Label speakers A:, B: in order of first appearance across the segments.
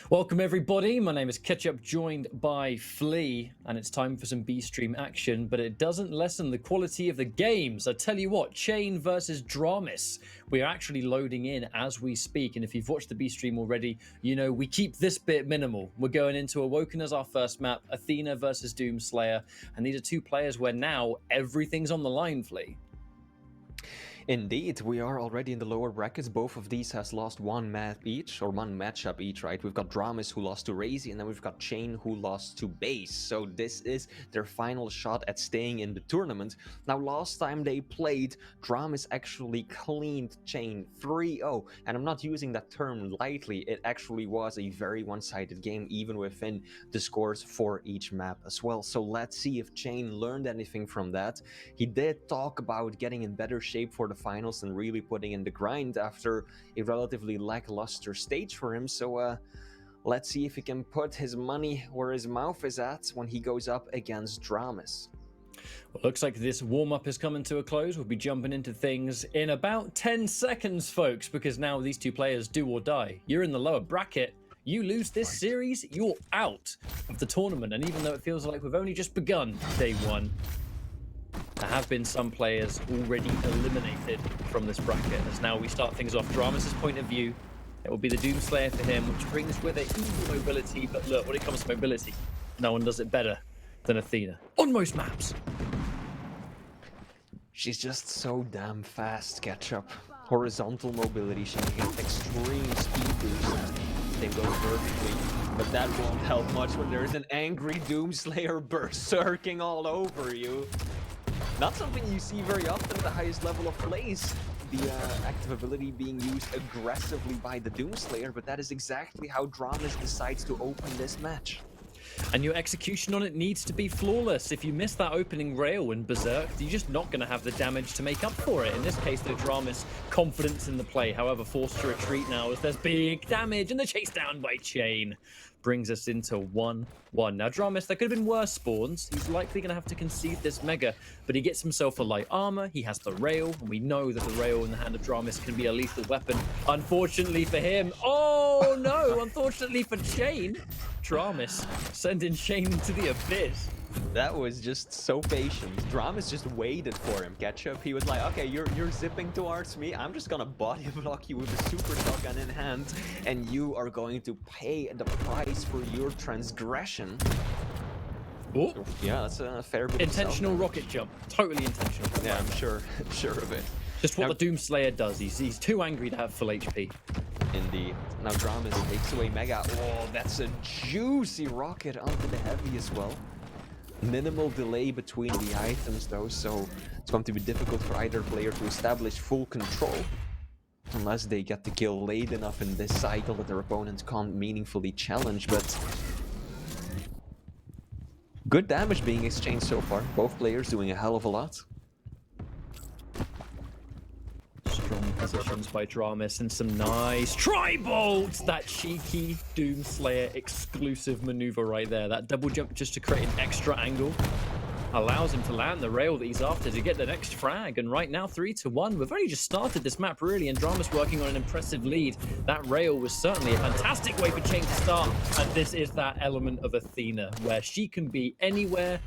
A: Welcome everybody, my name is Ketchup, joined by Flea, and it's time for some B-Stream action, but it doesn't lessen the quality of the games. I tell you what, cha1n versus dramiS. We are actually loading in as we speak, and if you've watched the B-Stream already, you know we keep this bit minimal. We're going into Awoken as our first map, Athena versus Doomslayer, and these are two players where now everything's on the line, Flea.
B: Indeed, we are already in the lower brackets. Both of these has lost one map each, or one matchup each, right? We've got dramiS who lost to Razy, and then we've got cha1n who lost to Base. So this is their final shot at staying in the tournament. Now, last time they played, dramiS actually cleaned cha1n 3-0. And I'm not using that term lightly. It actually was a very one-sided game, even within the scores for each map as well. So let's see if cha1n learned anything from that. He did talk about getting in better shape for the finals and really putting in the grind after a relatively lackluster stage for him. So let's see if he can put his money where his mouth is at when he goes up against dramiS.
A: Well, looks like this warm-up is coming to a close. We'll be jumping into things in about 10 seconds, folks, because now these two players do or die. You're in the lower bracket. You lose this series, you're out of the tournament. And even though it feels like we've only just begun day one, there have been some players already eliminated from this bracket. As now we start things off, dramiS' point of view, it will be the Doomslayer for him, which brings with it easy mobility. But look, when it comes to mobility, no one does it better than Athena on most maps.
B: She's just so damn fast, Ketchup. Horizontal mobility, she can get extreme speed boost. They go vertically, but that won't help much when there's an angry Doomslayer berserking all over you. Not something you see very often at the highest level of plays. The active ability being used aggressively by the Doomslayer, but that is exactly how dramiS decides to open this match.
A: And your execution on it needs to be flawless. If you miss that opening rail in Berserk, you're just not going to have the damage to make up for it. In this case, the dramiS confidence in the play, however, forced to retreat now as there's big damage, and the chase down by cha1n brings us into 1-1. Now, dramiS, there could have been worse spawns. He's likely going to have to concede this mega, but he gets himself a light armor. He has the rail, and we know that the rail in the hand of dramiS can be a lethal weapon. Unfortunately for him, oh no, unfortunately for cha1n, dramiS sending cha1n into the abyss.
B: That was just so patient. dramiS just waited for him, Ketchup. He was like, okay, you're zipping towards me. I'm just gonna body block you with a super shotgun in hand, and you are going to pay the price for your transgression.
A: Oh.
B: Yeah, that's a fair bit.
A: Intentional rocket jump. Totally intentional.
B: Yeah, I'm sure of it.
A: Just what the Doomslayer does. He's too angry to have full HP.
B: Indeed. Now dramiS takes away Mega. Oh, that's a juicy rocket onto the heavy as well. Minimal delay between the items though, so it's going to be difficult for either player to establish full control. Unless they get the kill late enough in this cycle that their opponent can't meaningfully challenge, but good damage being exchanged so far. Both players doing a hell of a lot.
A: Strong positions by dramiS and some nice tri-bolts. That cheeky Doomslayer exclusive maneuver right there. That double jump just to create an extra angle allows him to land the rail that he's after to get the next frag. And right now, 3-1. We've only just started this map really, and dramiS working on an impressive lead. That rail was certainly a fantastic way for cha1n to start. And this is that element of Athena where she can be anywhere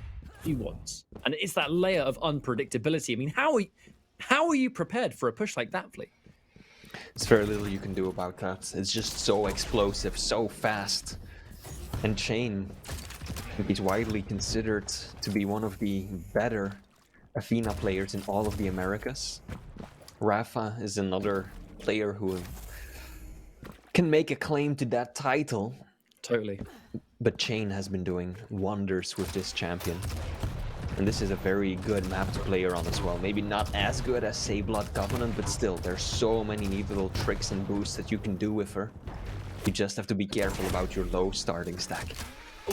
A: she wants. And it's that layer of unpredictability. I mean, how are you prepared for a push like that, Flea?
B: There's very little you can do about that. It's just so explosive, so fast. And cha1n, he's widely considered to be one of the better Athena players in all of the Americas. Rafa is another player who can make a claim to that title.
A: Totally.
B: But cha1n has been doing wonders with this champion. And this is a very good map to play her on as well. Maybe not as good as, say, Blood Covenant, but still, there's so many neat little tricks and boosts that you can do with her. You just have to be careful about your low starting stack.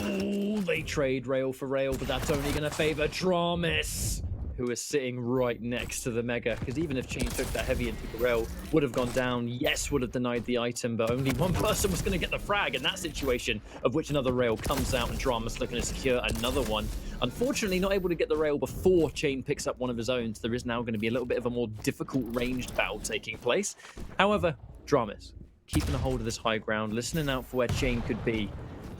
A: Oh, they trade rail for rail, but that's only going to favor dramiS, who is sitting right next to the mega. Because even if cha1n took that heavy into the rail, would have gone down, yes, would have denied the item, but only one person was going to get the frag in that situation, of which another rail comes out and dramiS looking to secure another one. Unfortunately, not able to get the rail before cha1n picks up one of his own, so there is now going to be a little bit of a more difficult ranged battle taking place. However, dramiS keeping a hold of this high ground, listening out for where cha1n could be.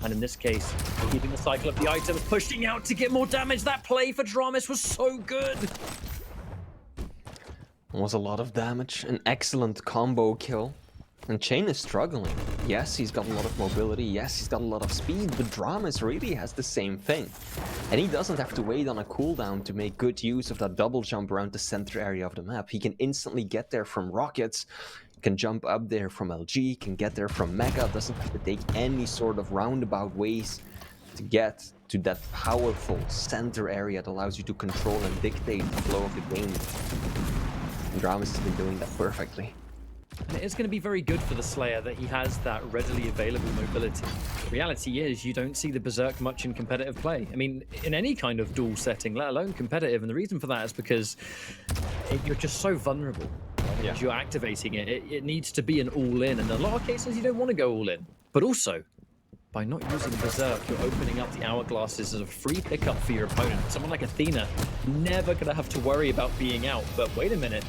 A: And in this case, keeping the cycle of the items, pushing out to get more damage. That play for dramiS was so good.
B: It was a lot of damage, an excellent combo kill. And cha1n is struggling. Yes, he's got a lot of mobility, yes, he's got a lot of speed, but dramiS really has the same thing. And he doesn't have to wait on a cooldown to make good use of that double jump around the center area of the map. He can instantly get there from rockets, can jump up there from LG, can get there from Mega, doesn't have to take any sort of roundabout ways to get to that powerful center area that allows you to control and dictate the flow of the game. And dramiS has been doing that perfectly.
A: And it is going to be very good for the Slayer that he has that readily available mobility. The reality is you don't see the Berserk much in competitive play. I mean, in any kind of duel setting, let alone competitive. And the reason for that is because you're just so vulnerable. Yeah. As you're activating it, it needs to be an all-in. And in a lot of cases, you don't want to go all-in. But also, by not using Berserk, you're opening up the hourglasses as a free pickup for your opponent. Someone like Athena, never going to have to worry about being out. But wait a minute,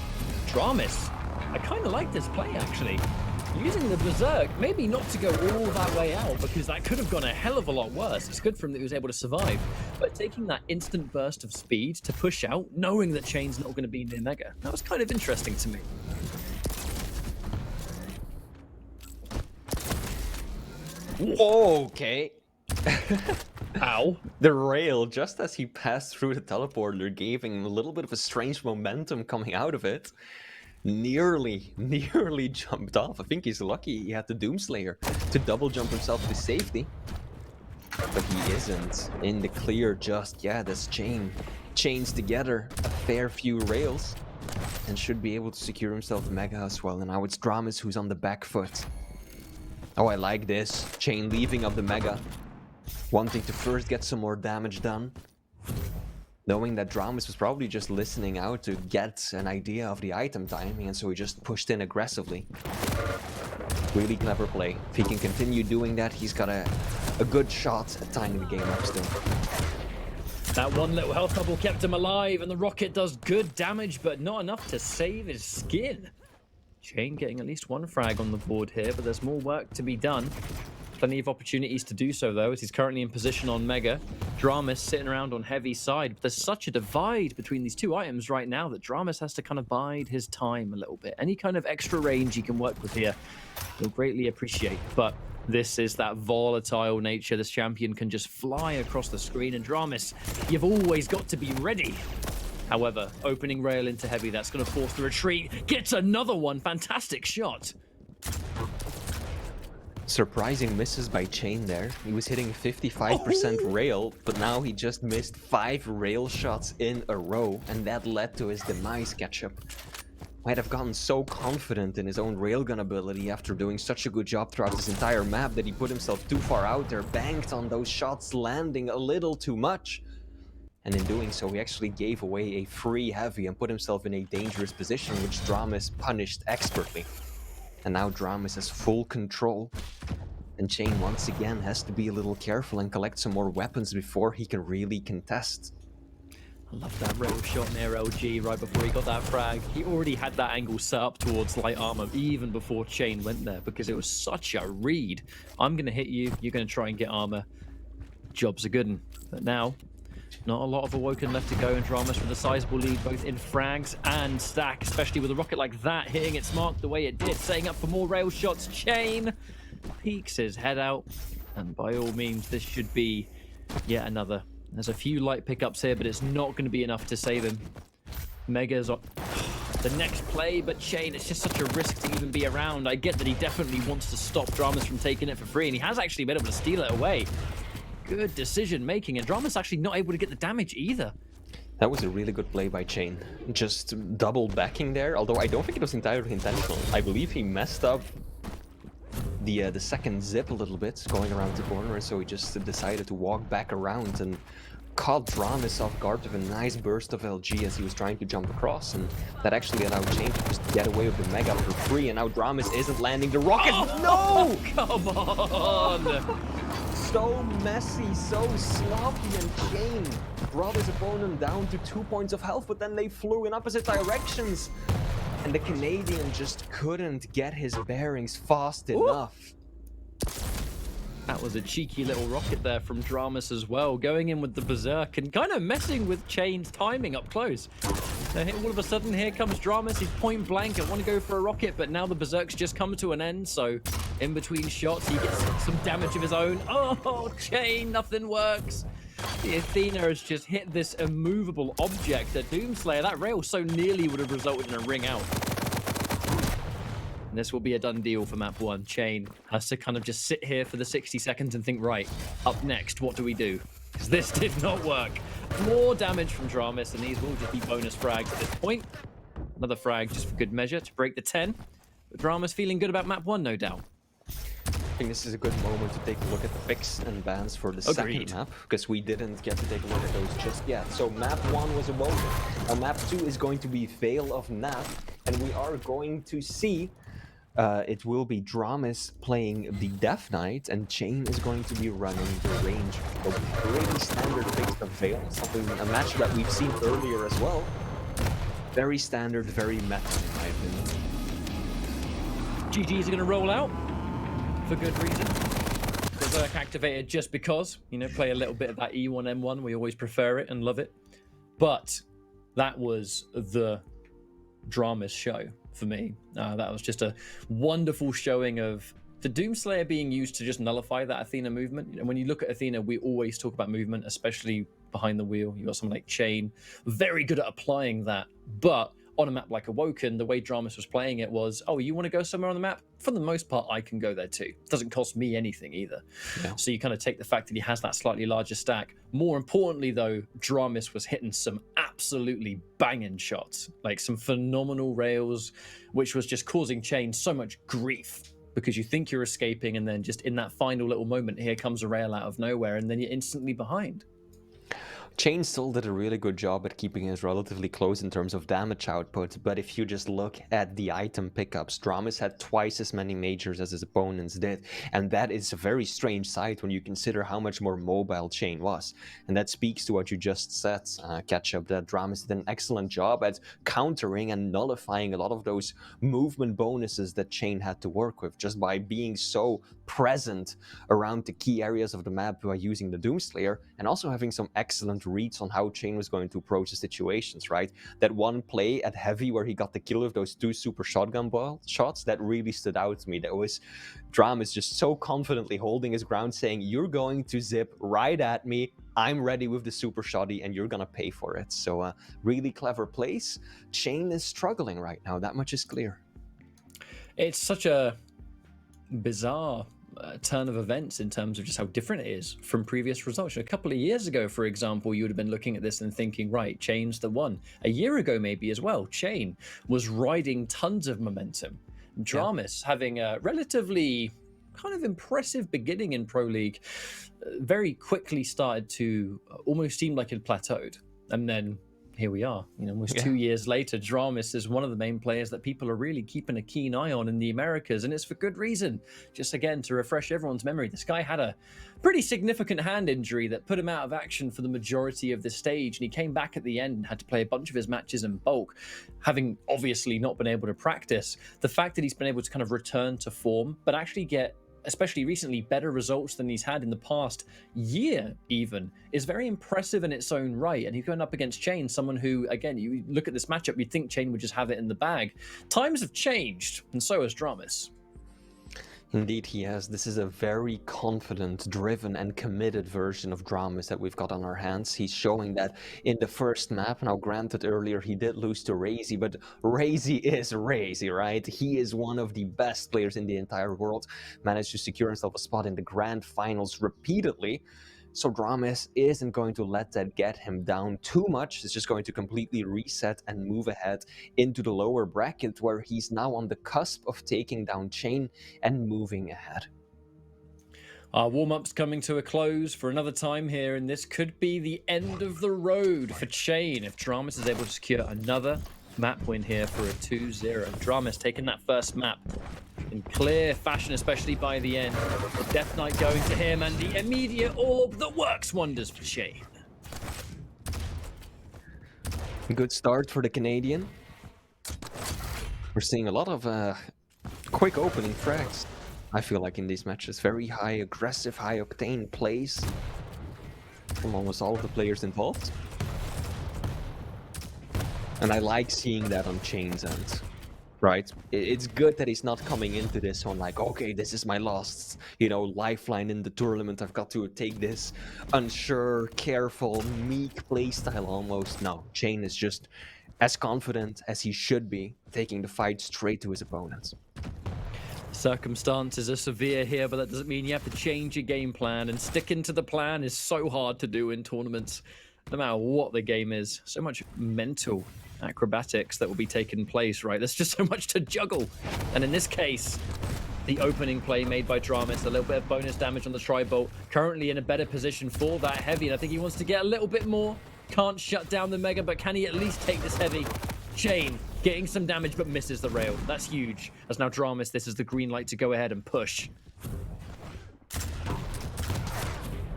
A: dramiS. I kind of like this play, actually. Using the Berserk, maybe not to go all that way out, because that could have gone a hell of a lot worse. It's good for him that he was able to survive. But taking that instant burst of speed to push out, knowing that cha1n's not going to be near Mega, that was kind of interesting to me.
B: Whoa, okay.
A: Ow.
B: The rail, just as he passed through the teleporter, gave him a little bit of a strange momentum coming out of it. Nearly jumped off. I think he's lucky he had the Doomslayer to double jump himself to safety. But he isn't in the clear just yet as cha1n chains together a fair few rails and should be able to secure himself Mega as well. And now it's dramiS who's on the back foot. Oh, I like this. cha1n leaving up the Mega, wanting to first get some more damage done. Knowing that dramiS was probably just listening out to get an idea of the item timing, and so he just pushed in aggressively. Really clever play. If he can continue doing that, he's got a good shot at tying the game up still.
A: That one little health bubble kept him alive, and the rocket does good damage, but not enough to save his skin. cha1n getting at least one frag on the board here, but there's more work to be done. Plenty of opportunities to do so, though, as he's currently in position on Mega. dramiS sitting around on heavy side. But there's such a divide between these two items right now that dramiS has to kind of bide his time a little bit. Any kind of extra range he can work with here, he'll greatly appreciate. But this is that volatile nature. This champion can just fly across the screen. And dramiS, you've always got to be ready. However, opening rail into heavy, that's going to force the retreat. Gets another one. Fantastic shot.
B: Surprising misses by cha1n there. He was hitting 55% rail, but now he just missed 5 rail shots in a row, and that led to his demise catch-up. Might have gotten so confident in his own railgun ability after doing such a good job throughout this entire map that he put himself too far out there, banked on those shots landing a little too much. And in doing so, he actually gave away a free heavy and put himself in a dangerous position, which dramiS punished expertly. And now dramiS has full control. And cha1n once again has to be a little careful and collect some more weapons before he can really contest.
A: I love that rail shot near LG right before he got that frag. He already had that angle set up towards light armor even before cha1n went there, because it was such a read. I'm going to hit you, you're going to try and get armor. Job's a good one. But now, not a lot of Awoken left to go, and dramiS with a sizable lead both in frags and stack, especially with a rocket like that hitting its mark the way it did, setting up for more rail shots. cha1n peeks his head out, and by all means, this should be yet another. There's a few light pickups here, but it's not going to be enough to save him. Mega's on the next play, but cha1n, it's just such a risk to even be around. I get that he definitely wants to stop dramiS from taking it for free, and he has actually been able to steal it away. Good decision making, and dramiS actually not able to get the damage either.
B: That was a really good play by cha1n. Just double backing there, although I don't think it was entirely intentional. I believe he messed up the second zip a little bit, going around the corner, so he just decided to walk back around and caught dramiS off guard with a nice burst of LG as he was trying to jump across, and that actually allowed cha1n to just get away with the Mega for free, and now dramiS isn't landing the rocket.
A: Oh, no! Come on!
B: So messy, so sloppy, and cha1n brought his opponent down to 2 points of health, but then they flew in opposite directions. and the Canadian just couldn't get his bearings fast enough.
A: That was a cheeky little rocket there from dramiS as well, going in with the Berserk and kind of messing with cha1n's timing up close. So all of a sudden, here comes dramiS. He's point blank. I want to go for a rocket, but now the Berserk's just come to an end. So in between shots, he gets some damage of his own. Oh, cha1n, nothing works. The Athena has just hit this immovable object at Doomslayer. That rail so nearly would have resulted in a ring out. This will be a done deal for map 1. cha1n has to kind of just sit here for the 60 seconds and think, right, up next, what do we do? Because this did not work. More damage from dramiS, and these will just be bonus frags at this point. Another frag just for good measure to break the 10. But dramiS feeling good about map 1, no doubt.
B: I think this is a good moment to take a look at the picks and bans for the second map, because we didn't get to take a look at those just yet. So map 1 was a woken. Now map 2 is going to be Veil of Nat, and we are going to see it will be dramiS playing the Death Knight, and cha1n is going to be running the range. So pretty standard picks of Veil, a match that we've seen earlier as well. Very standard, very meta in my opinion.
A: GG's are going to roll out for good reason. Berserk activated just because, you know, play a little bit of that E1M1. We always prefer it and love it. But that was the dramiS show for me. That was just a wonderful showing of the Doomslayer being used to just nullify that Athena movement. You know, when you look at Athena, we always talk about movement, especially behind the wheel. You got someone like cha1n, very good at applying that. But on a map like Awoken, the way dramiS was playing it was, oh, you want to go somewhere on the map? For the most part, I can go there too. It doesn't cost me anything either. Yeah. So you kind of take the fact that he has that slightly larger stack. More importantly, though, dramiS was hitting some absolutely banging shots, like some phenomenal rails, which was just causing cha1n so much grief, because you think you're escaping, and then just in that final little moment, here comes a rail out of nowhere, and then you're instantly behind.
B: cha1n still did a really good job at keeping us relatively close in terms of damage output, but if you just look at the item pickups, dramiS had twice as many majors as his opponents did, and that is a very strange sight when you consider how much more mobile cha1n was. And that speaks to what you just said, Ketchup, that dramiS did an excellent job at countering and nullifying a lot of those movement bonuses that cha1n had to work with, just by being so present around the key areas of the map by using the Doomslayer, and also having some excellent reads on how cha1n was going to approach the situations, right? That one play at Heavy where he got the kill with those 2 super shotgun ball shots, that really stood out to me. That was dramiS just so confidently holding his ground, saying, you're going to zip right at me, I'm ready with the super shoddy, and you're gonna pay for it. So really clever plays. cha1n is struggling right now, that much is clear.
A: It's such a bizarre turn of events in terms of just how different it is from previous results. A couple of years ago, for example, you would have been looking at this and thinking, right, cha1n's the one. A year ago, maybe as well, cha1n was riding tons of momentum. dramiS having a relatively kind of impressive beginning in Pro League, very quickly started to almost seem like it plateaued. And then here we are, you know, almost 2 years later. dramiS is one of the main players that people are really keeping a keen eye on in the Americas, and it's for good reason. Just again, to refresh everyone's memory, this guy had a pretty significant hand injury that put him out of action for the majority of the stage, and he came back at the end and had to play a bunch of his matches in bulk, having obviously not been able to practice. The fact that he's been able to kind of return to form, but actually get, especially recently, better results than he's had in the past year even, is very impressive in its own right. And he's going up against cha1n, someone who, again, you look at this matchup, you'd think cha1n would just have it in the bag. Times have changed, and so has dramiS.
B: Indeed he has. This is a very confident, driven, and committed version of dramiS that we've got on our hands. He's showing that in the first map. Now, granted, earlier he did lose to ra1z, but ra1z is ra1z, right? He is one of the best players in the entire world, managed to secure himself a spot in the grand finals repeatedly. So dramiS isn't going to let that get him down too much. It's just going to completely reset and move ahead into the lower bracket, where he's now on the cusp of taking down cha1n and moving ahead.
A: Our warm-up's coming to a close for another time here, and this could be the end of the road for cha1n if dramiS is able to secure another map win here for a 2-0. dramiS taking that first map in clear fashion, especially by the end. The Death Knight going to him, and the immediate orb that works wonders for cha1n.
B: Good start for the Canadian. We're seeing a lot of quick opening frags, I feel like, in these matches. Very high aggressive, high octane plays from almost all of the players involved. And I like seeing that on cha1n's end, right? It's good that he's not coming into this on like, okay, this is my last, lifeline in the tournament. I've got to take this unsure, careful, meek playstyle almost. No, cha1n is just as confident as he should be, taking the fight straight to his opponents.
A: Circumstances are severe here, but that doesn't mean you have to change your game plan, and sticking to the plan is so hard to do in tournaments, no matter what the game is. So much mental acrobatics that will be taking place, right? There's just so much to juggle. And in this case, the opening play made by dramiS, a little bit of bonus damage on the tri-bolt, currently in a better position for that heavy, and I think he wants to get a little bit more. Can't shut down the Mega, but can he at least take this heavy? cha1n getting some damage, but misses the rail. That's huge. As now dramiS, this is the green light to go ahead and push.
B: I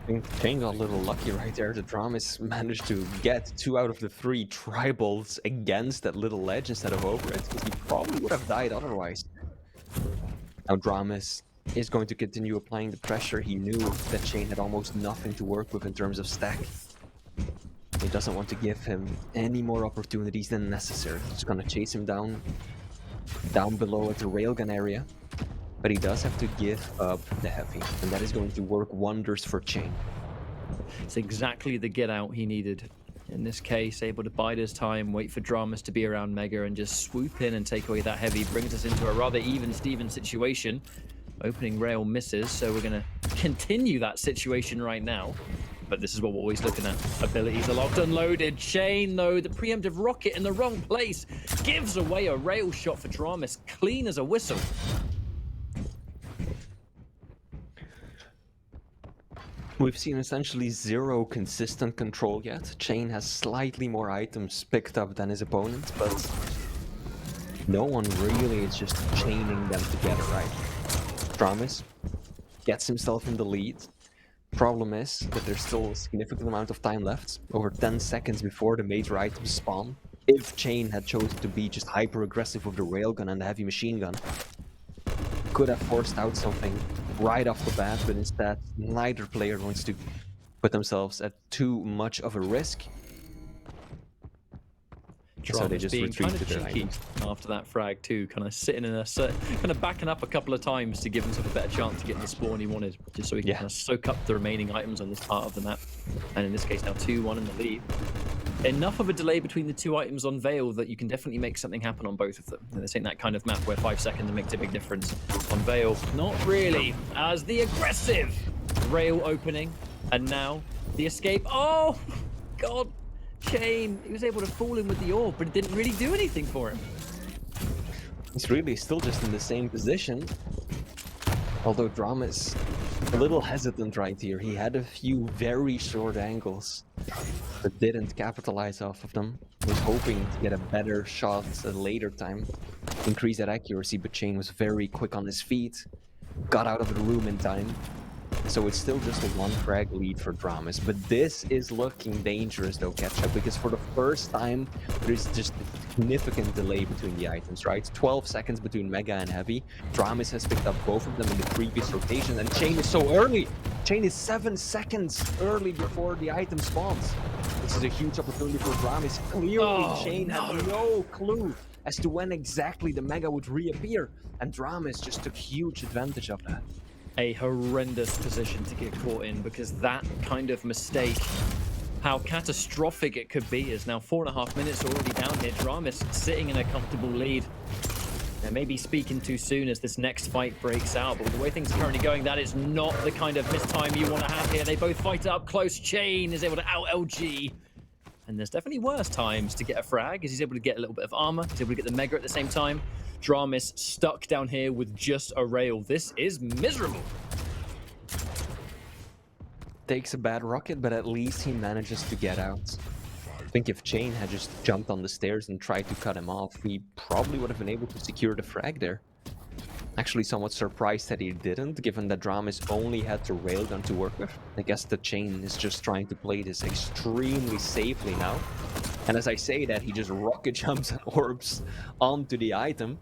B: think cha1n got a little lucky right there. The dramiS managed to get 2 out of the 3 tri-bolts against that little ledge instead of over it, because he probably would have died otherwise. Now dramiS is going to continue applying the pressure. He knew that cha1n had almost nothing to work with in terms of stack. He doesn't want to give him any more opportunities than necessary. He's gonna chase him down below at the railgun area. But he does have to give up the heavy, and that is going to work wonders for cha1n.
A: It's exactly the get out he needed. In this case, able to bide his time, wait for dramiS to be around Mega, and just swoop in and take away that heavy. Brings us into a rather even-Steven situation. Opening rail misses, so we're going to continue that situation right now. But this is what we're always looking at. Abilities are locked and loaded. cha1n, though, the preemptive rocket in the wrong place, gives away a rail shot for dramiS, clean as a whistle.
B: We've seen essentially 0 consistent control yet. cha1n has slightly more items picked up than his opponent, but no one really is just chaining them together, right? dramiS gets himself in the lead. Problem is that there's still a significant amount of time left, over 10 seconds before the major items spawn. If cha1n had chosen to be just hyper-aggressive with the railgun and the heavy machine gun, could have forced out something right off the bat, but instead neither player wants to put themselves at too much of a risk. So they just
A: being
B: retreat
A: kind
B: to
A: of
B: their
A: cheeky
B: items.
A: after that frag too, kind of sitting in a kind of backing up a couple of times to give himself a better chance to get the spawn he wanted, just so he can kind of soak up the remaining items on this part of the map. And in this case now 2-1 in the lead. Enough of a delay between the 2 items on Veil that you can definitely make something happen on both of them. This ain't that kind of map where 5 seconds makes a big difference. On Veil, not really, as the aggressive rail opening, and now the escape. Oh god, cha1n, he was able to fall in with the orb, but it didn't really do anything for him.
B: He's really still just in the same position, although dramiS a little hesitant right here. He had a few very short angles, but didn't capitalize off of them. He was hoping to get a better shot at a later time, increase that accuracy, but cha1n was very quick on his feet, got out of the room in time. So it's still just a 1 frag lead for dramiS, but this is looking dangerous though, Ketchup, because for the first time there's just a significant delay between the items, right? 12 seconds between Mega and Heavy. dramiS has picked up both of them in the previous rotation, and cha1n is so early! cha1n is 7 seconds early before the item spawns. This is a huge opportunity for dramiS. Clearly, cha1n had no clue as to when exactly the Mega would reappear, and dramiS just took huge advantage of that.
A: A horrendous position to get caught in, because that kind of mistake, how catastrophic it could be, is now 4.5 minutes already down here. dramiS sitting in a comfortable lead. They may be speaking too soon as this next fight breaks out, but with the way things are currently going, that is not the kind of mistime you want to have here. They both fight it up close. cha1n is able to out LG. And there's definitely worse times to get a frag, as he's able to get a little bit of armor, he's able to get the Mega at the same time. dramiS stuck down here with just a rail. This is miserable.
B: Takes a bad rocket, but at least he manages to get out. I think if cha1n had just jumped on the stairs and tried to cut him off, he probably would have been able to secure the frag there. Actually somewhat surprised that he didn't, given that dramiS only had the railgun to work with. I guess the cha1n is just trying to play this extremely safely now. And as I say that, he just rocket jumps and orbs onto the item.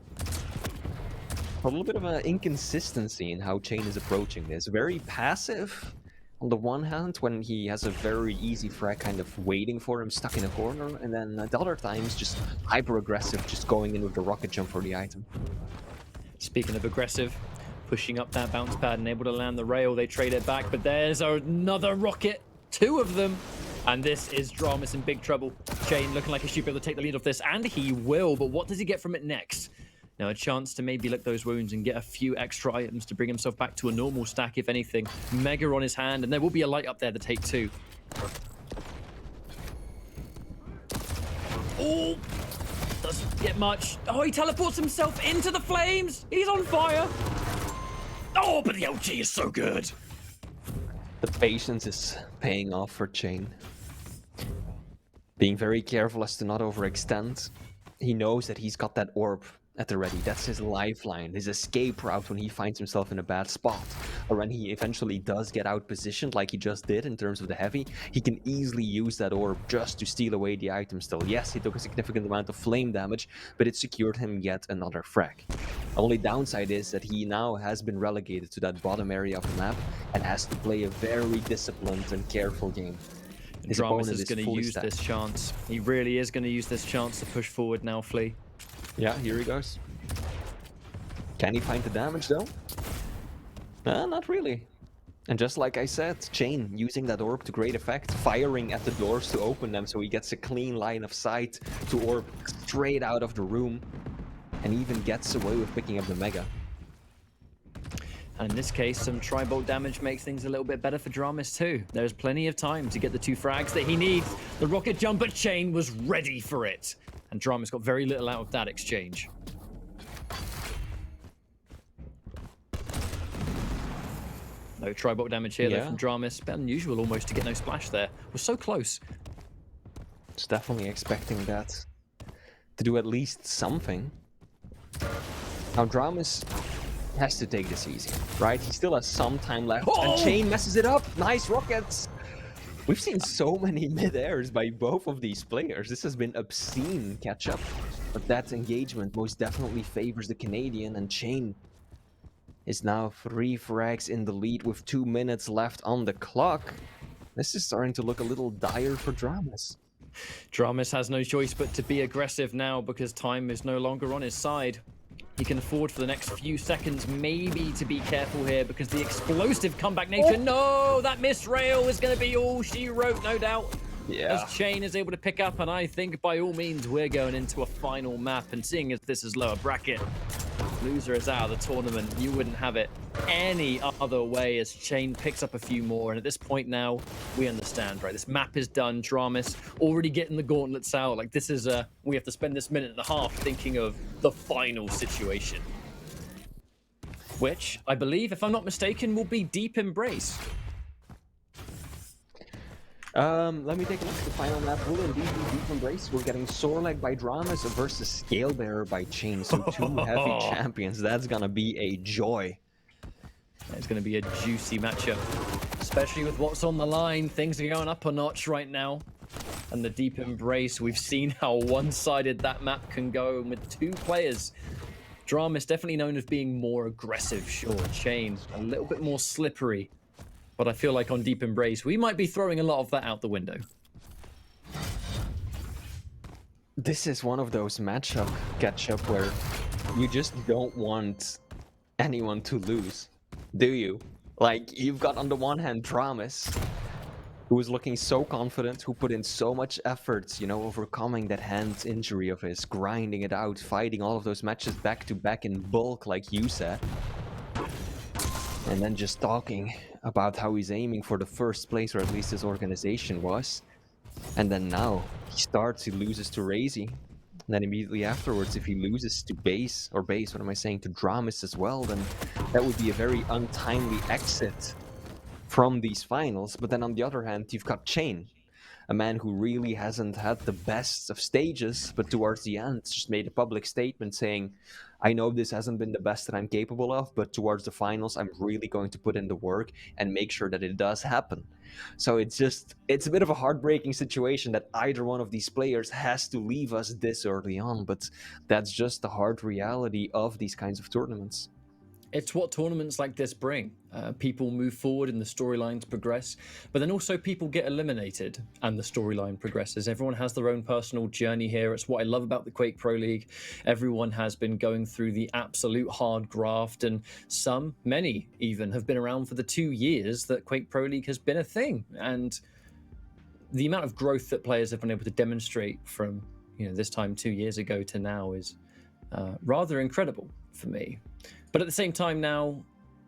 B: A little bit of an inconsistency in how cha1n is approaching this. Very passive on the one hand, when he has a very easy frag kind of waiting for him stuck in a corner, and then at other times just hyper aggressive, just going in with the rocket jump for the item.
A: Speaking of aggressive, pushing up that bounce pad and able to land the rail, they trade it back, but there's another rocket, 2 of them. And this is dramiS in big trouble. cha1n looking like he should be able to take the lead off this, and he will, but what does he get from it next? Now, a chance to maybe lick those wounds and get a few extra items to bring himself back to a normal stack, if anything. Mega on his hand, and there will be a light up there to take 2. Oh, doesn't get much. Oh, he teleports himself into the flames. He's on fire. Oh, but the LG is so good.
B: The patience is paying off for cha1n. Being very careful as to not overextend. He knows that he's got that orb at the ready. That's his lifeline, his escape route when he finds himself in a bad spot. Or when he eventually does get out positioned like he just did in terms of the heavy, he can easily use that orb just to steal away the item still. Yes, he took a significant amount of flame damage, but it secured him yet another frag. The only downside is that he now has been relegated to that bottom area of the map and has to play a very disciplined and careful game. His
A: dramiS is
B: opponent
A: going to use
B: stacked.
A: this chance. He really is going to use this chance to push forward now, Flea.
B: Yeah, here he goes. Can he find the damage though? Not really. And just like I said, cha1n using that orb to great effect, firing at the doors to open them so he gets a clean line of sight to orb straight out of the room, and even gets away with picking up the mega.
A: And in this case, some tri-bolt damage makes things a little bit better for dramiS too. There's plenty of time to get the 2 frags that he needs. The rocket jump, but cha1n was ready for it. And dramiS got very little out of that exchange. No tri-bolt damage here though from dramiS. Bit unusual almost to get no splash there. We're so close.
B: It's definitely expecting that to do at least something. Now dramiS has to take this easy, right? He still has some time left, and cha1n messes it up. Nice rockets. We've seen so many mid-airs by both of these players. This has been obscene catch-up, but that engagement most definitely favors the Canadian, and cha1n is now 3 frags in the lead with 2 minutes left on the clock. This is starting to look a little dire for dramiS.
A: dramiS has no choice but to be aggressive now because time is no longer on his side. He can afford for the next few seconds maybe to be careful here because the explosive comeback nature. No, that miss rail is going to be all she wrote, no doubt.
B: Yeah.
A: As cha1n is able to pick up, and I think by all means we're going into a final map, and seeing as this is lower bracket, loser is out of the tournament. You wouldn't have it any other way as cha1n picks up a few more, and at this point now we understand, right? This map is done. dramiS already getting the gauntlets out. Like, this is we have to spend this minute and a half thinking of the final situation, which I believe, if I'm not mistaken, will be Deep Embrace.
B: Let me take a look at the final map. Will indeed be Deep Embrace. We're getting Soarleg by dramiS versus Scalebearer by cha1n. So 2 heavy champions. That's gonna be a joy.
A: It's going to be a juicy matchup, especially with what's on the line. Things are going up a notch right now. And the Deep Embrace, we've seen how one-sided that map can go. And with 2 players, dramiS definitely known as being more aggressive. Sure, cha1n a little bit more slippery. But I feel like on Deep Embrace, we might be throwing a lot of that out the window.
B: This is one of those catch-up where you just don't want anyone to lose, do you? Like, you've got on the one hand dramiS, who is looking so confident, who put in so much effort, you know, overcoming that hand injury of his, grinding it out, fighting all of those matches back to back in bulk, like you said. And then just talking about how he's aiming for the first place, or at least his organization was. And then now he loses to razy. And then immediately afterwards, if he loses to to dramiS as well, then that would be a very untimely exit from these finals. But then on the other hand, you've got cha1n, a man who really hasn't had the best of stages, but towards the end just made a public statement saying, I know this hasn't been the best that I'm capable of, but towards the finals, I'm really going to put in the work and make sure that it does happen. So it's a bit of a heartbreaking situation that either one of these players has to leave us this early on, but that's just the hard reality of these kinds of tournaments.
A: It's what tournaments like this bring. People move forward and the storylines progress, but then also people get eliminated and the storyline progresses. Everyone has their own personal journey here. It's what I love about the Quake Pro League. Everyone has been going through the absolute hard graft, and many even, have been around for the 2 years that Quake Pro League has been a thing. And the amount of growth that players have been able to demonstrate from this time 2 years ago to now is rather incredible for me. But at the same time now,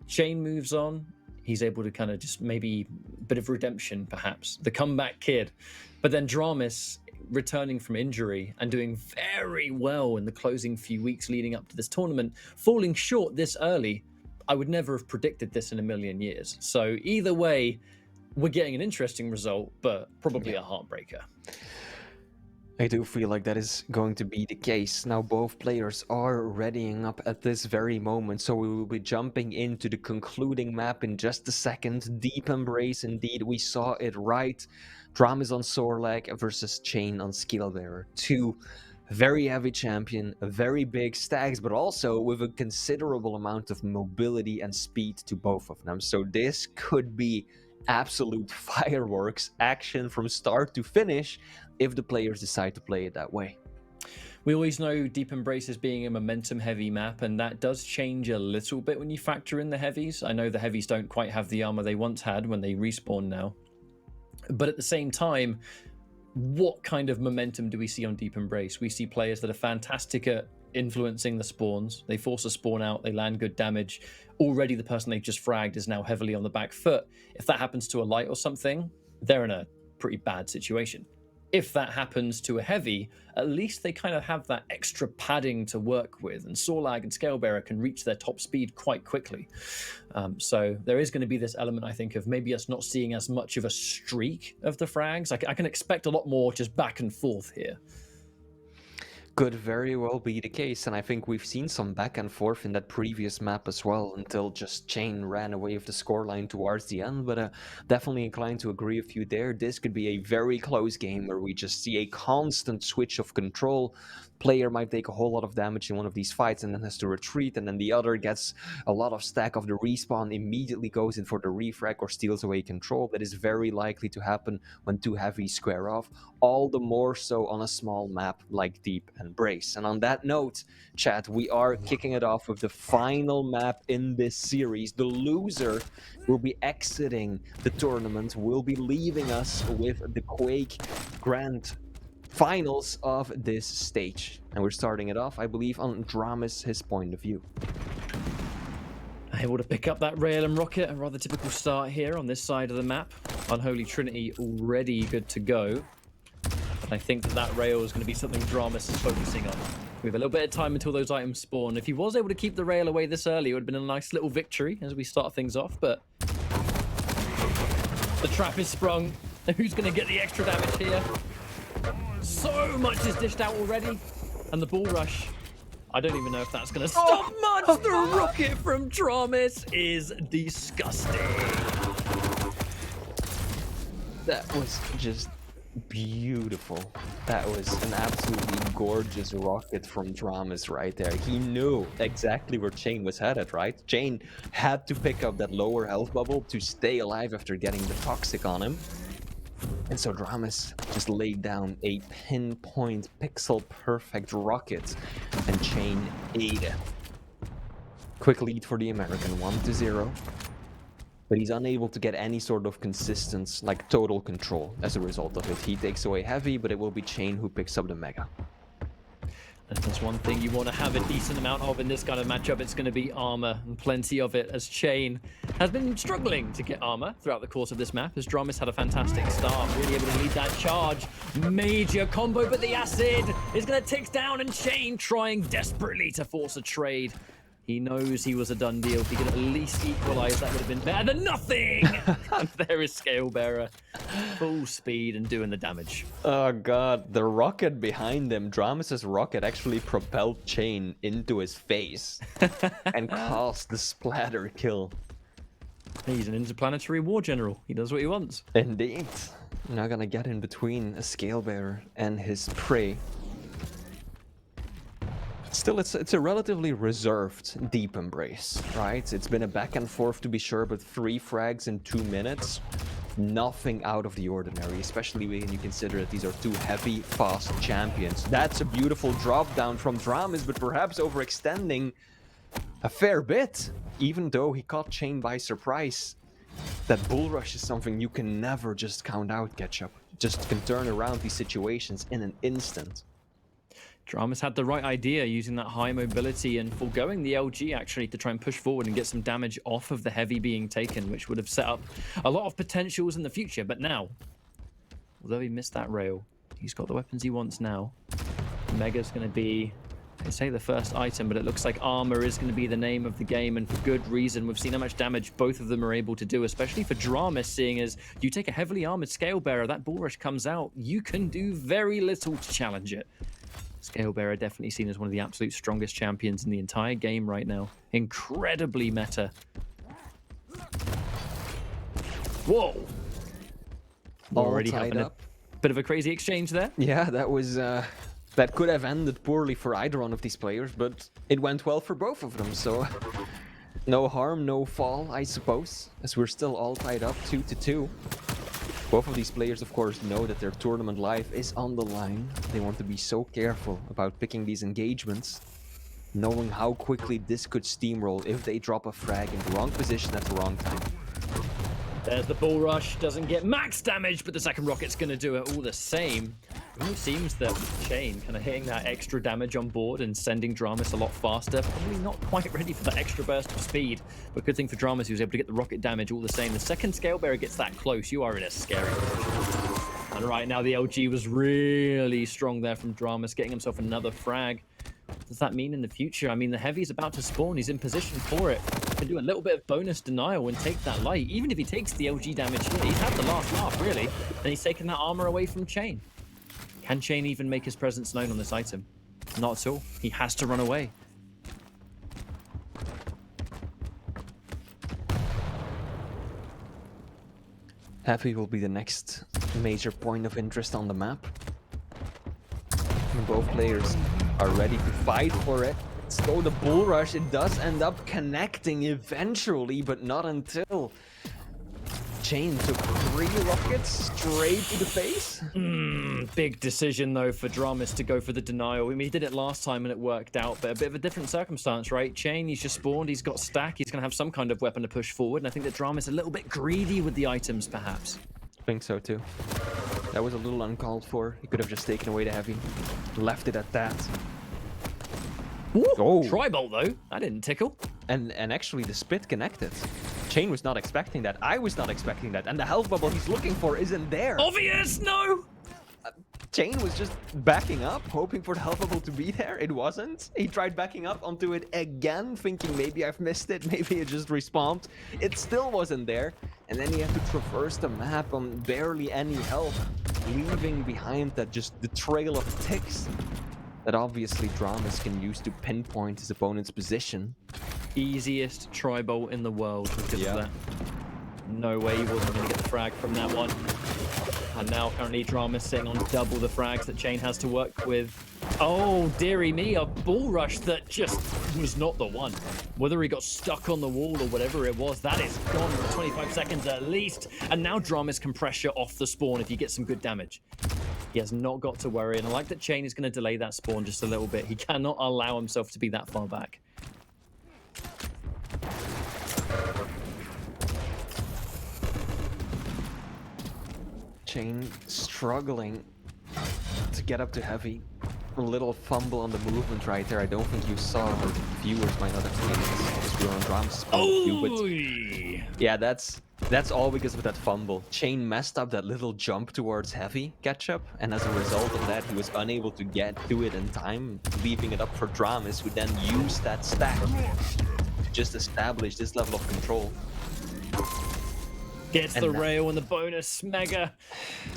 A: cha1n moves on. He's able to kind of just maybe a bit of redemption, perhaps. The comeback kid. But then dramiS returning from injury and doing very well in the closing few weeks leading up to this tournament, falling short this early. I would never have predicted this in a million years. So either way, we're getting an interesting result, but probably a heartbreaker.
B: I do feel like that is going to be the case. Now both players are readying up at this very moment, so we will be jumping into the concluding map in just a second. Deep Embrace indeed, we saw it right. dramiS on Sorlag versus cha1n on Skillbearer. Two very heavy champion, very big stacks, but also with a considerable amount of mobility and speed to both of them. So this could be absolute fireworks action from start to finish if the players decide to play it that way.
A: We always know Deep Embrace as being a momentum heavy map, and that does change a little bit when you factor in the heavies. I know the heavies don't quite have the armor they once had when they respawn now, but at the same time, what kind of momentum do we see on Deep Embrace? We see players that are fantastic at influencing the spawns. They force a spawn out, they land good damage. Already the person they've just fragged is now heavily on the back foot. If that happens to a light or something, they're in a pretty bad situation. If that happens to a heavy, at least they kind of have that extra padding to work with, and Sorlag and Scalebearer can reach their top speed quite quickly. So there is going to be this element, I think, of maybe us not seeing as much of a streak of the frags. I can expect a lot more just back and forth here.
B: Could very well be the case, and I think we've seen some back and forth in that previous map as well, until just cha1n ran away with the scoreline towards the end, but definitely inclined to agree with you there. This could be a very close game where we just see a constant switch of control. Player might take a whole lot of damage in one of these fights and then has to retreat, and then the other gets a lot of stack of the respawn, immediately goes in for the refrag or steals away control. That is very likely to happen when two heavies square off, all the more so on a small map like Deep Embrace. And on that note, chat, we are kicking it off with the final map in this series. The loser will be exiting the tournament, will be leaving us with the Quake Grand Finals of this stage. And we're starting it off, I believe, on dramiS, his point of view.
A: Able to pick up that rail and rocket, a rather typical start here on this side of the map. Unholy Trinity already good to go. But I think that rail is going to be something dramiS is focusing on. We have a little bit of time until those items spawn. If he was able to keep the rail away this early, it would have been a nice little victory as we start things off, but the trap is sprung. Who's going to get the extra damage here? So much is dished out already, and the ball rush, I don't even know if that's going to stop much. The rocket from dramiS is disgusting.
B: That was just beautiful. That was an absolutely gorgeous rocket from dramiS right there. He knew exactly where cha1n was headed, right? cha1n had to pick up that lower health bubble to stay alive after getting the toxic on him. And so dramiS just laid down a pinpoint pixel perfect rocket, and cha1n ate it. Quick lead for the American, 1-0. But he's unable to get any sort of consistent, like total control as a result of it. He takes away heavy, but it will be cha1n who picks up the mega.
A: And if there's one thing you want to have a decent amount of in this kind of matchup, it's going to be armor, and plenty of it, as cha1n has been struggling to get armor throughout the course of this map, as dramiS had a fantastic start, really able to lead that charge. Major combo, but the acid is going to tick down, and cha1n trying desperately to force a trade. He knows he was a done deal. If he could at least equalize, that would have been better than nothing. And there is Scalebearer, full speed and doing the damage.
B: Oh god, the rocket behind him, dramiS's rocket actually propelled cha1n into his face and caused the splatter kill.
A: He's an interplanetary war general. He does what he wants.
B: Indeed. Now gonna get in between a Scalebearer and his prey. Still, it's a relatively reserved deep embrace, right? It's been a back and forth to be sure, but 3 frags in 2 minutes. Nothing out of the ordinary, especially when you consider that these are 2 heavy, fast champions. That's a beautiful drop down from dramiS, but perhaps overextending a fair bit, even though he caught cha1n by surprise. That bull rush is something you can never just count out, Ketchup. Just can turn around these situations in an instant.
A: dramiS had the right idea, using that high mobility and foregoing the LG actually to try and push forward and get some damage off of the heavy being taken, which would have set up a lot of potentials in the future. But now, although he missed that rail, he's got the weapons he wants now. Mega's going to be, they say the first item, but it looks like armor is going to be the name of the game, and for good reason. We've seen how much damage both of them are able to do, especially for dramiS, seeing as you take a heavily armored Scalebearer, that bull rush comes out, you can do very little to challenge it. Scalebearer definitely seen as one of the absolute strongest champions in the entire game right now. Incredibly meta. Whoa! Already having a bit of a crazy exchange there.
B: Yeah, that was that could have ended poorly for either one of these players, but it went well for both of them, so no harm, no fall, I suppose, as we're still all tied up 2-2. Both of these players, of course, know that their tournament life is on the line. They want to be so careful about picking these engagements, knowing how quickly this could steamroll if they drop a frag in the wrong position at the wrong time.
A: There's the bull rush, doesn't get max damage, but the second rocket's going to do it all the same. It almost seems that cha1n kind of hitting that extra damage on board and sending dramiS a lot faster. Probably not quite ready for that extra burst of speed, but good thing for dramiS, he was able to get the rocket damage all the same. The second Scalebearer gets that close, you are in a scary position. And right now the LG was really strong there from dramiS, getting himself another frag. What does that mean in the future? I mean, the heavy's about to spawn. He's in position for it. Can do a little bit of bonus denial and take that light. Even if he takes the LG damage here, he's had the last laugh, really. And he's taken that armor away from cha1n. Can cha1n even make his presence known on this item? Not at all. He has to run away.
B: Heavy will be the next major point of interest on the map. Both players are ready to fight for it. So the bull rush, it does end up connecting eventually, but not until cha1n took 3 rockets straight to the face.
A: Big decision, though, for dramiS to go for the denial. I mean, he did it last time and it worked out, but a bit of a different circumstance, right? cha1n, he's just spawned, he's got stack, he's going to have some kind of weapon to push forward, and I think that dramiS a little bit greedy with the items, perhaps.
B: I think so, too. That was a little uncalled for. He could have just taken away the heavy, left it at that.
A: Ooh,
B: oh,
A: Tri-bolt, though. That didn't tickle.
B: And actually, the spit connected. cha1n was not expecting that. I was not expecting that. And the health bubble he's looking for isn't there.
A: Obvious, no!
B: cha1n was just backing up, hoping for the health bubble to be there. It wasn't. He tried backing up onto it again, thinking maybe I've missed it, maybe it just respawned. It still wasn't there. And then he had to traverse the map on barely any health, leaving behind that just the trail of ticks that obviously dramiS can use to pinpoint his opponent's position.
A: Easiest tri-bolt in the world because of that. No way he wasn't going to get the frag from that one. And now currently dramiS sitting on double the frags that cha1n has to work with. Oh, dearie me, a bull rush that just was not the one. Whether he got stuck on the wall or whatever it was, that is gone for 25 seconds at least. And now dramiS can pressure off the spawn if you get some good damage. He has not got to worry, and I like that cha1n is going to delay that spawn just a little bit. He cannot allow himself to be that far back.
B: cha1n struggling to get up to heavy. A little fumble on the movement right there. I don't think you saw, or viewers might not have seen this. We were on dramiS' point of view, but yeah, that's That's all because of that fumble. cha1n messed up that little jump towards heavy ketchup, and as a result of that, he was unable to get to it in time, leaving it up for dramiS, who then used that stack to just establish this level of control.
A: Gets the rail and the bonus. Mega.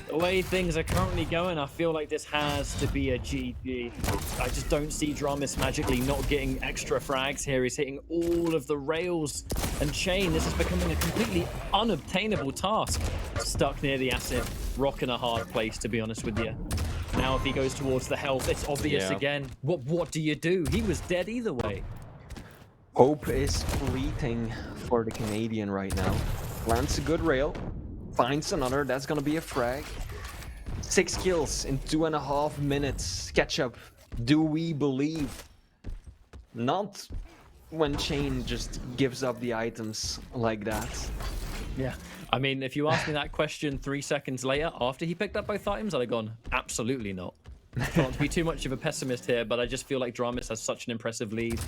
A: The way things are currently going, I feel like this has to be a GG. I just don't see dramiS magically not getting extra frags here. He's hitting all of the rails. And cha1n, this is becoming a completely unobtainable task. Stuck near the acid. Rock in a hard place, to be honest with you. Now if he goes towards the health, it's obvious again. What do you do? He was dead either way.
B: Hope is fleeting for the Canadian right now. Lands a good rail, finds another, that's gonna be a frag. 6 kills in 2.5 minutes. Ketchup, do we believe? Not when cha1n just gives up the items like that.
A: Yeah, I mean, if you asked me that question 3 seconds later after he picked up both items, I'd have gone, absolutely not. Not to be too much of a pessimist here, but I just feel like dramiS has such an impressive lead.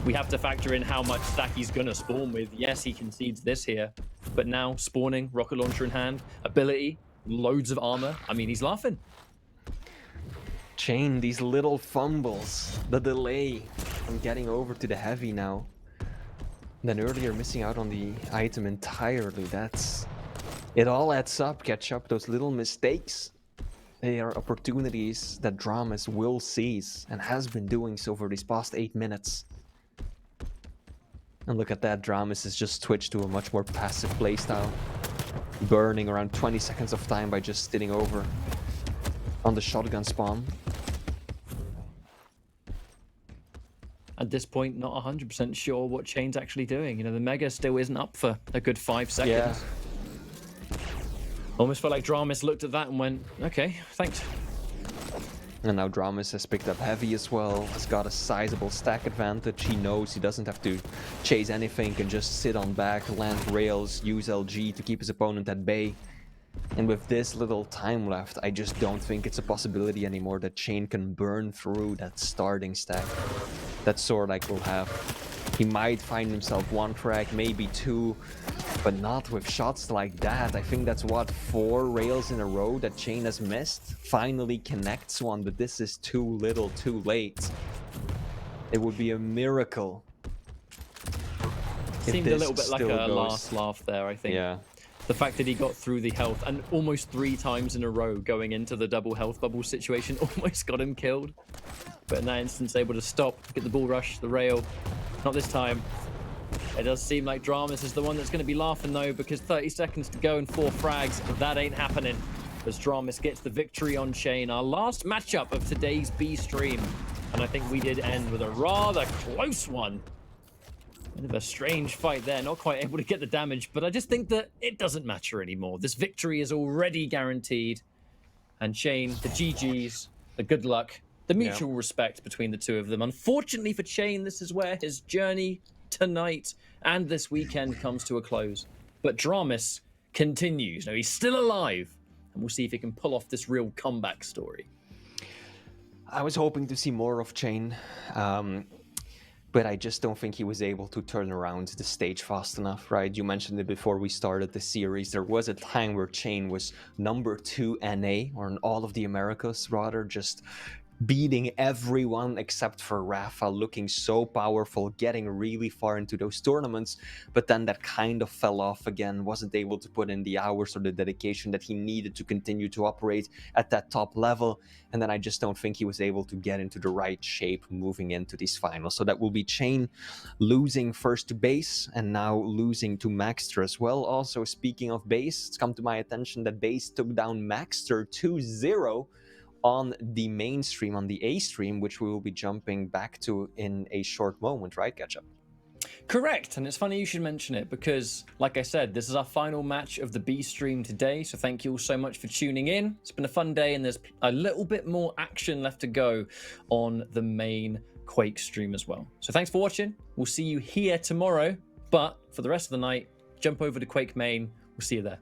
A: We have to factor in how much stack he's gonna spawn with. Yes, he concedes this here, but now spawning, rocket launcher in hand, ability, loads of armor. I mean, he's laughing.
B: cha1n, these little fumbles, the delay from getting over to the heavy now. Then earlier missing out on the item entirely. That's... It all adds up, Ketchup. Those little mistakes, they are opportunities that dramiS will seize and has been doing so for these past 8 minutes. And look at that, dramiS has just switched to a much more passive playstyle, burning around 20 seconds of time by just sitting over on the shotgun spawn.
A: At this point, not 100% sure what cha1n's actually doing. You know, the Mega still isn't up for a good 5 seconds. Yeah. Almost felt like dramiS looked at that and went, okay, thanks.
B: And now dramiS has picked up heavy as well, has got a sizable stack advantage. He knows he doesn't have to chase anything, can just sit on back, land rails, use LG to keep his opponent at bay. And with this little time left, I just don't think it's a possibility anymore that cha1n can burn through that starting stack that Swordike will have. He might find himself 1 frag, maybe 2, but not with shots like that. I think that's what, 4 rails in a row that cha1n has missed. Finally connects one, but this is too little, too late. It would be a miracle.
A: Seemed a little bit like a last laugh there, I think.
B: Yeah.
A: The fact that he got through the health and almost 3 times in a row going into the double health bubble situation almost got him killed. But in that instance, able to stop, get the bull rush, the rail. Not this time. It does seem like dramiS is the one that's going to be laughing though, because 30 seconds to go and 4 frags. That ain't happening. As dramiS gets the victory on cha1n. Our last matchup of today's B stream. And I think we did end with a rather close one. Bit of a strange fight there, not quite able to get the damage, but I just think that it doesn't matter anymore. This victory is already guaranteed. And cha1n, the GGs, the good luck, the mutual respect between the two of them. Unfortunately for cha1n, this is where his journey tonight and this weekend comes to a close. But dramiS continues. Now, he's still alive, and we'll see if he can pull off this real comeback story.
B: I was hoping to see more of cha1n. But I just don't think he was able to turn around the stage fast enough, right? You mentioned it before we started the series. There was a time where cha1n was number 2 NA, or in all of the Americas rather, just beating everyone except for Rafa, looking so powerful, getting really far into those tournaments, but then that kind of fell off again, wasn't able to put in the hours or the dedication that he needed to continue to operate at that top level, and then I just don't think he was able to get into the right shape moving into these finals. So that will be cha1n losing first to base, and now losing to Maxter as well. Also, speaking of base, it's come to my attention that base took down Maxter 2-0 on the main stream, on the A stream, which we will be jumping back to in a short moment, right, Ketchup?
A: Correct, and it's funny you should mention it because, like I said, this is our final match of the B stream today, so thank you all so much for tuning in. It's been a fun day, and there's a little bit more action left to go on the main Quake stream as well. So thanks for watching. We'll see you here tomorrow, but for the rest of the night, jump over to Quake main. We'll see you there.